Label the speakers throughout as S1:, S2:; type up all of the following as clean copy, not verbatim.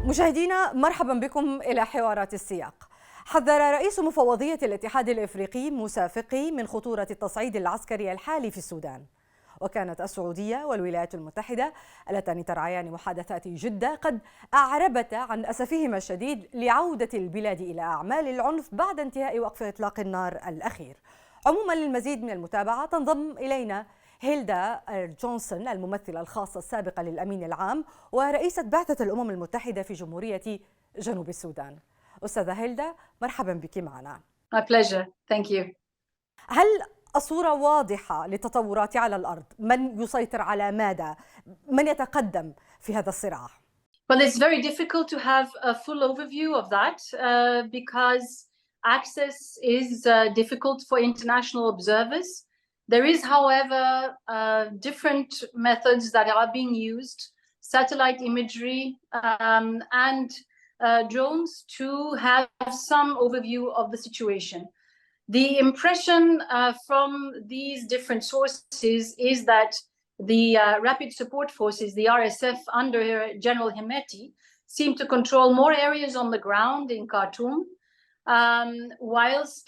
S1: مشاهدينا مرحبا بكم إلى حوارات السياق. حذر رئيس مفوضية الاتحاد الإفريقي موسى فقي من خطورة التصعيد العسكري الحالي في السودان. وكانت السعودية والولايات المتحدة اللتان ترعيان محادثات جدة قد أعربتا عن أسفهما الشديد لعودة البلاد إلى أعمال العنف بعد انتهاء وقف إطلاق النار الأخير. عموما للمزيد من المتابعة تنضم إلينا هيلدا جونسون، الممثلة الخاصة السابقة للأمين العام ورئيسة بعثة الأمم المتحدة في جمهورية جنوب السودان. أستاذة هيلدا، مرحبا بك معنا.
S2: My pleasure. Thank you.
S1: هل الصورة واضحة للتطورات على الأرض؟ من يسيطر على ماذا؟ من يتقدم في هذا الصراع؟
S2: Well, it's very difficult to have a full overview of that because access is difficult for international observers. There is, however, different methods that are being used, satellite imagery and drones to have some overview of the situation. The impression from these different sources is that the Rapid Support Forces, the RSF under General Hemeti, seem to control more areas on the ground in Khartoum, whilst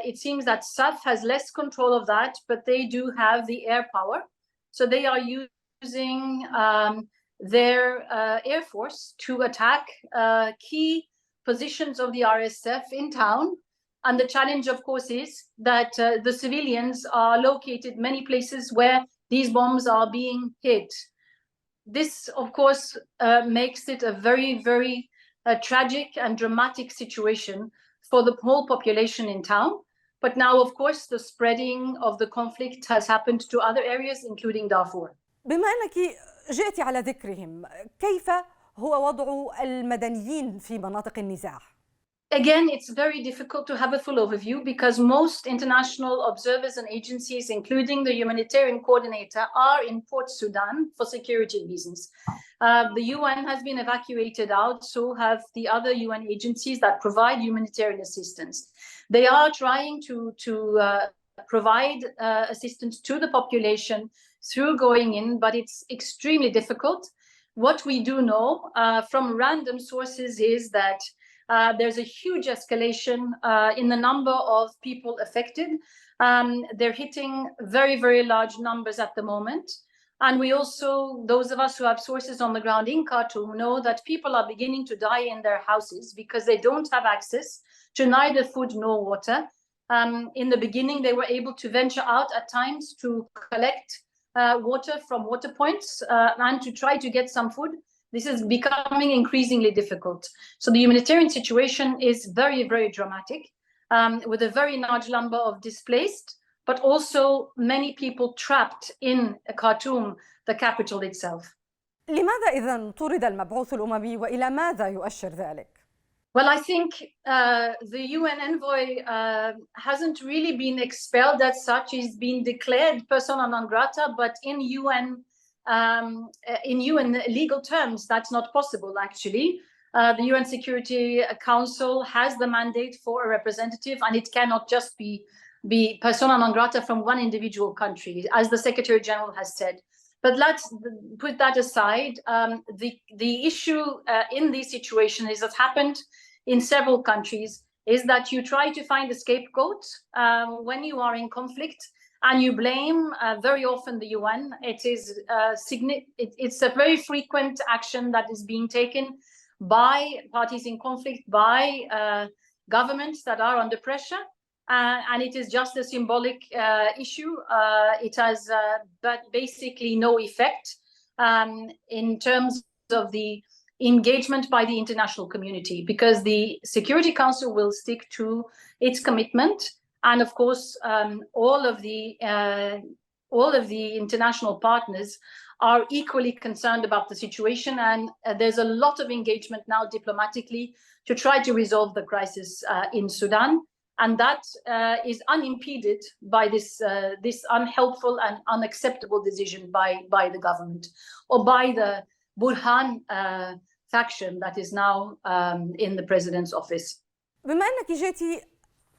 S2: it seems that SAF has less control of that, but they do have the air power. So they are using their air force to attack key positions of the RSF in town. And the challenge, of course, is that the civilians are located many places where these bombs are being hit. This, of course, makes it a very, very tragic and dramatic situation for the whole population in town. But now, of course, the spreading of the conflict has happened to other areas, including Darfur.
S1: بما أنك جئت على ذكرهم، كيف هو وضع المدنيين في مناطق النزاع؟
S2: Again, it's very difficult to have a full overview because most international observers and agencies, including the humanitarian coordinator, are in Port Sudan for security reasons. The UN has been evacuated out, so have the other UN agencies that provide humanitarian assistance. They are trying to provide assistance to the population through going in, but it's extremely difficult. What we do know from random sources is that there's a huge escalation in the number of people affected. They're hitting very, very large numbers at the moment. And we also, those of us who have sources on the ground in Khartoum, know that people are beginning to die in their houses because they don't have access to neither food nor water. In the beginning, they were able to venture out at times to collect water from water points and to try to get some food. This is becoming increasingly difficult. So the humanitarian situation is very, very dramatic, with a very large number of displaced, but also many people trapped in Khartoum, the capital itself.
S1: لماذا إذن طرد المبعوث الأممي وإلى ماذا يؤشر ذلك؟
S2: Well, I think the UN envoy hasn't really been expelled as such. He's been declared persona non grata, but in UN legal terms, that's not possible, actually. The UN Security Council has the mandate for a representative, and it cannot just be persona non grata from one individual country, as the Secretary General has said. But let's put that aside. The issue in this situation is that happened in several countries, is that you try to find a scapegoat when you are in conflict, and you blame very often the UN. It's a very frequent action that is being taken by parties in conflict, by governments that are under pressure, and it is just a symbolic issue. It has but basically no effect in terms of the engagement by the international community, because the Security Council will stick to its commitment. And of course, all of the international partners are equally concerned about the situation, and there's a lot of engagement now diplomatically to try to resolve the crisis in Sudan, and that is unimpeded by this unhelpful and unacceptable decision by the government or by the Burhan faction that is now in the president's office.
S1: بما أنك جيتي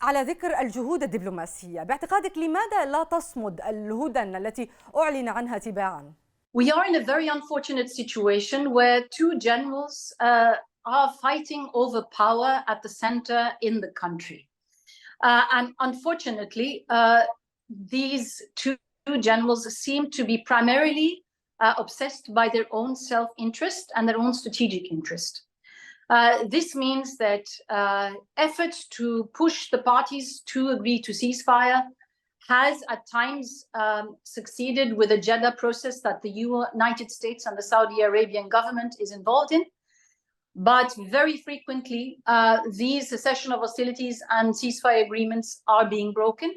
S1: على ذكر الجهود الدبلوماسية، باعتقادك لماذا لا تصمد الهدن التي أعلن عنها تباعاً؟
S2: We are in a very unfortunate situation where two generals are fighting over power at the center in the country. And unfortunately, these two generals seem to be primarily obsessed by their own self-interest and their own strategic interest. This means that efforts to push the parties to agree to ceasefire has at times succeeded with a Jeddah process that the United States and the Saudi Arabian government is involved in. But very frequently, these cessation of hostilities and ceasefire agreements are being broken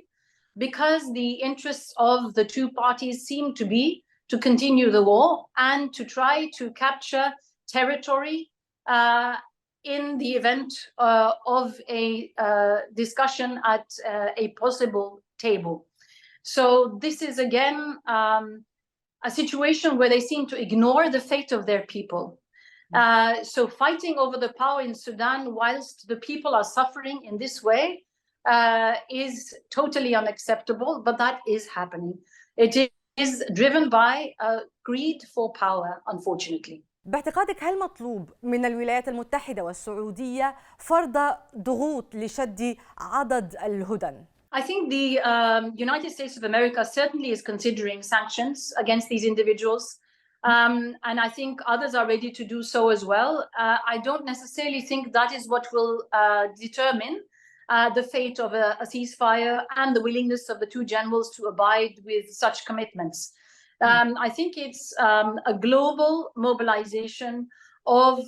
S2: because the interests of the two parties seem to be to continue the war and to try to capture territory in the event of a discussion at a possible table. So this is again a situation where they seem to ignore the fate of their people. So fighting over the power in Sudan whilst the people are suffering in this way is totally unacceptable, but that is happening. It is driven by greed for power, unfortunately.
S1: باعتقادك هل مطلوب من الولايات المتحدة والسعودية فرض ضغوط لشد عضد الهدن؟
S2: I think the United States of America certainly is considering sanctions against these individuals. And I think others are ready to do so as well. I don't necessarily think that is what will determine the fate of a ceasefire and the willingness of the two generals to abide with such commitments. I think it's a global mobilization of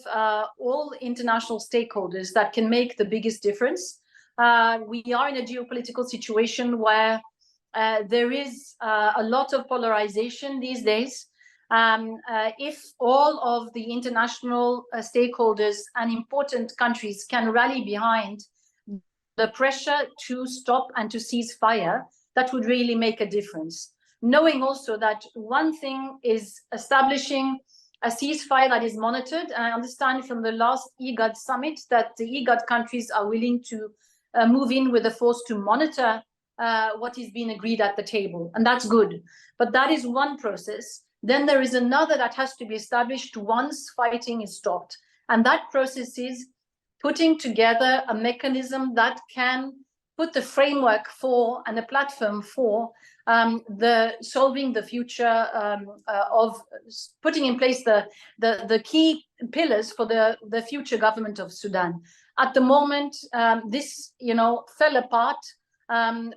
S2: all international stakeholders that can make the biggest difference. We are in a geopolitical situation where there is a lot of polarization these days. If all of the international stakeholders and important countries can rally behind the pressure to stop and to cease fire, that would really make a difference. Knowing also that one thing is establishing a ceasefire that is monitored. And I understand from the last IGAD summit that the IGAD countries are willing to move in with a force to monitor what is being agreed at the table. And that's good. But that is one process. Then there is another that has to be established once fighting is stopped. And that process is putting together a mechanism that can put the framework for and a platform for the solving the future of putting in place the key pillars for the future government of Sudan. At the moment, this fell apart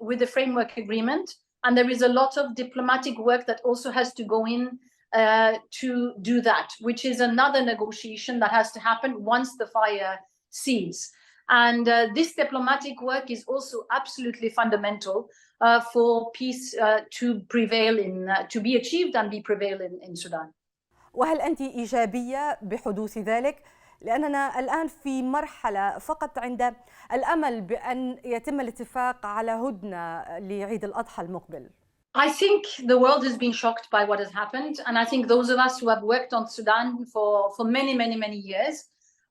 S2: with the framework agreement, and there is a lot of diplomatic work that also has to go in to do that, which is another negotiation that has to happen once the fire ceases. And this diplomatic work is also absolutely fundamental for peace to prevail to be achieved and be prevail in Sudan.
S1: وهل أنت إيجابية بحدوث ذلك؟ لأننا الآن في مرحلة فقط عند الأمل بأن يتم الاتفاق على هدنة لعيد الأضحى المقبل.
S2: I think the world has been shocked by what has happened, and I think those of us who have worked on Sudan for many years,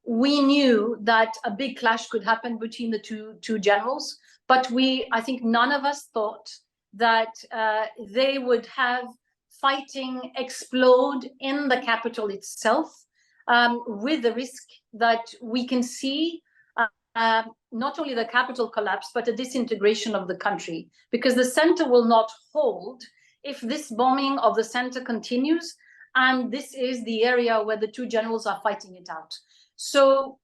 S2: we knew that a big clash could happen between the two generals, but I think none of us thought that they would have fighting explode in the capital itself, with the risk that we can see not only the capital collapse, but a disintegration of the country, because the center will not hold if this bombing of the center continues, and this is the area where the two generals are fighting it out. So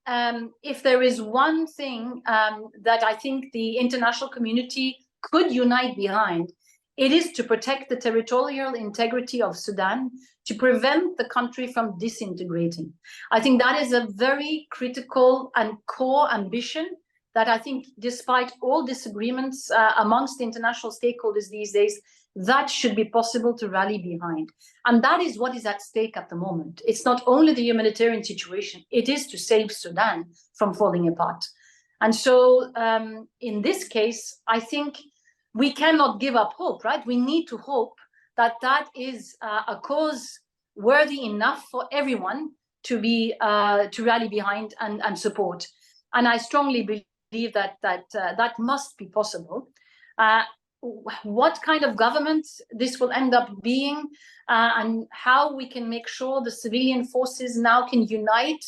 S2: if there is one thing that I think the international community could unite behind, it is to protect the territorial integrity of Sudan, to prevent the country from disintegrating. I think that is a very critical and core ambition that I think, despite all disagreements amongst the international stakeholders these days, that should be possible to rally behind. And that is what is at stake at the moment. It's not only the humanitarian situation, it is to save Sudan from falling apart. And so in this case, I think we cannot give up hope, right? We need to hope that that is a cause worthy enough for everyone to rally behind and support. And I strongly believe that must be possible. what kind of government this will end up being, and how we can make sure the civilian forces now can unite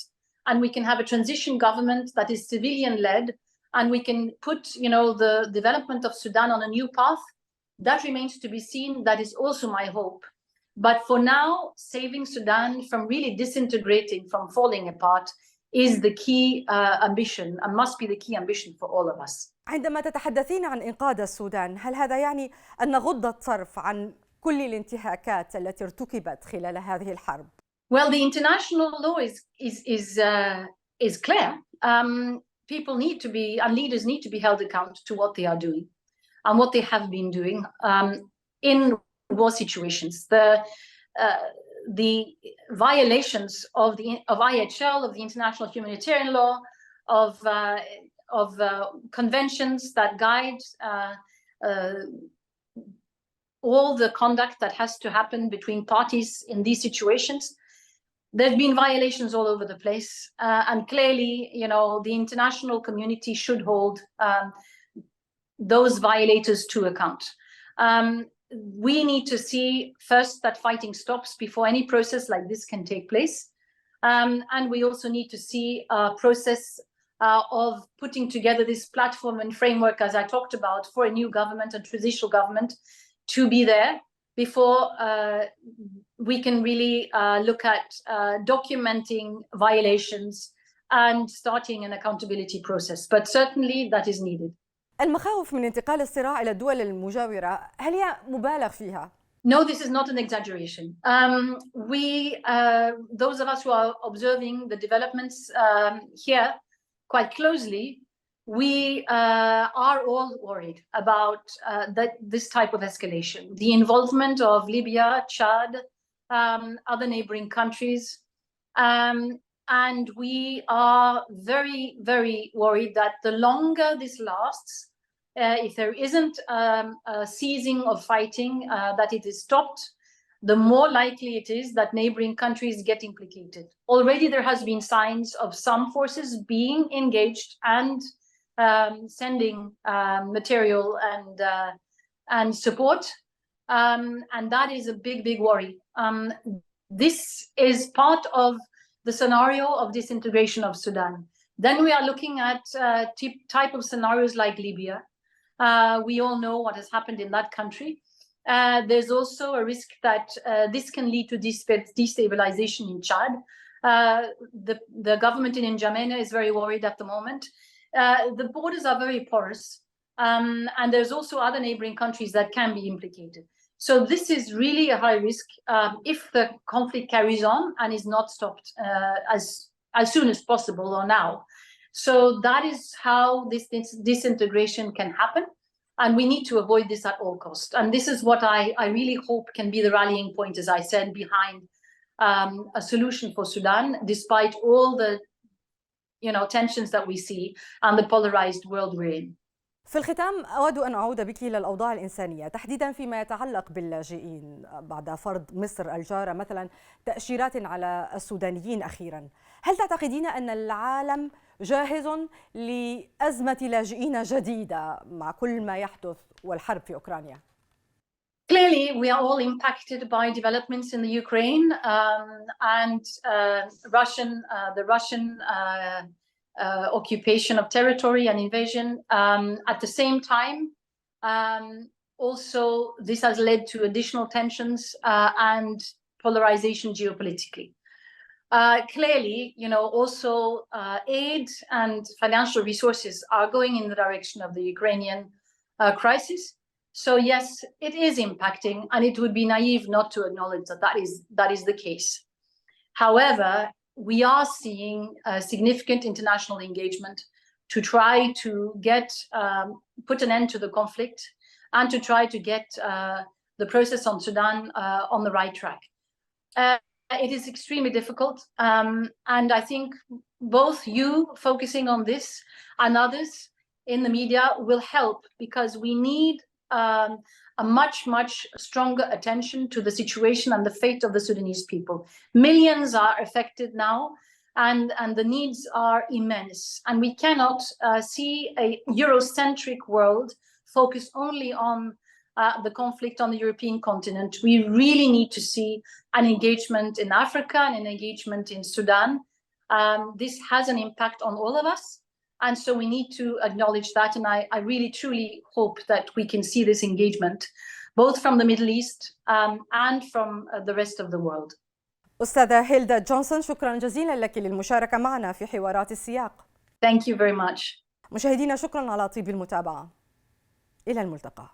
S2: and we can have a transition government that is civilian-led, and we can put, the development of Sudan on a new path. That remains to be seen. That is also my hope. But for now, saving Sudan from really disintegrating, from falling apart, is the key ambition, and must be the key ambition for all of us.
S1: عندما تتحدثين عن إنقاذ السودان، هل هذا يعني أن نغض الطرف عن كل الانتهاكات التي ارتكبت خلال هذه الحرب؟
S2: Well, the international law is clear. People need to be, and leaders need to be held accountable to what they are doing and what they have been doing in war situations. The violations of IHL, of the international humanitarian law, of conventions that guide all the conduct that has to happen between parties in these situations. There's been violations all over the place, and clearly, the international community should hold those violators to account. We need to see first that fighting stops before any process like this can take place, and we also need to see a process of putting together this platform and framework, as I talked about, for a new government, a transitional government, to be there before we can really look at documenting violations and starting an accountability process. But certainly that is needed.
S1: المخاوف من انتقال الصراع إلى الدول المجاورة، هل هي مبالغ فيها؟
S2: No, this is not an exaggeration. Those of us who are observing the developments here quite closely, we are all worried about this type of escalation. The involvement of Libya, Chad, other neighboring countries, and we are very, very worried that the longer this lasts, if there isn't a ceasing of fighting, that it is stopped, the more likely it is that neighboring countries get implicated. Already there has been signs of some forces being engaged and sending material and support, and that is a big, big worry. This is part of the scenario of disintegration of Sudan. Then we are looking at type of scenarios like Libya. We all know what has happened in that country. There's also a risk that this can lead to destabilization in Chad. The government in N'Djamena is very worried at the moment. The borders are very porous, and there's also other neighboring countries that can be implicated. So this is really a high risk if the conflict carries on and is not stopped as soon as possible or now. So that is how this disintegration can happen, and we need to avoid this at all costs. And this is what I really hope can be the rallying point, as I said, behind a solution for Sudan, despite all the tensions that we see and the polarized world we're in.
S1: في الختام أود أن أعود بك إلى الأوضاع الإنسانية، تحديدا فيما يتعلق باللاجئين بعد فرض مصر الجارة مثلا تأشيرات على السودانيين أخيرا. هل تعتقدين أن العالم جاهز لأزمة لاجئين جديدة مع كل ما يحدث والحرب في أوكرانيا؟
S2: Clearly, we are all impacted by developments in the Ukraine and the Russian occupation of territory and invasion. At the same time, also this has led to additional tensions and polarization geopolitically. Clearly, also aid and financial resources are going in the direction of the Ukrainian crisis. So yes, it is impacting, and it would be naive not to acknowledge that is the case. However, we are seeing significant international engagement to try to put an end to the conflict and to try to get the process on Sudan on the right track. It is extremely difficult, and I think both you focusing on this and others in the media will help, because we need a much, much stronger attention to the situation and the fate of the Sudanese people. Millions are affected now, and the needs are immense. And we cannot see a Eurocentric world focus only on the conflict on the European continent. We really need to see an engagement in Africa and an engagement in Sudan. This has an impact on all of us. And so we need to acknowledge that. And I really, truly hope that we can see this engagement, both from the Middle East and from the rest of the world.
S1: أستاذة هيلدا جونسون، شكرا جزيلا لك للمشاركة معنا في حوارات السياق.
S2: Thank you very much.
S1: مشاهدينا، شكرا على طيب المتابعة. إلى الملتقى.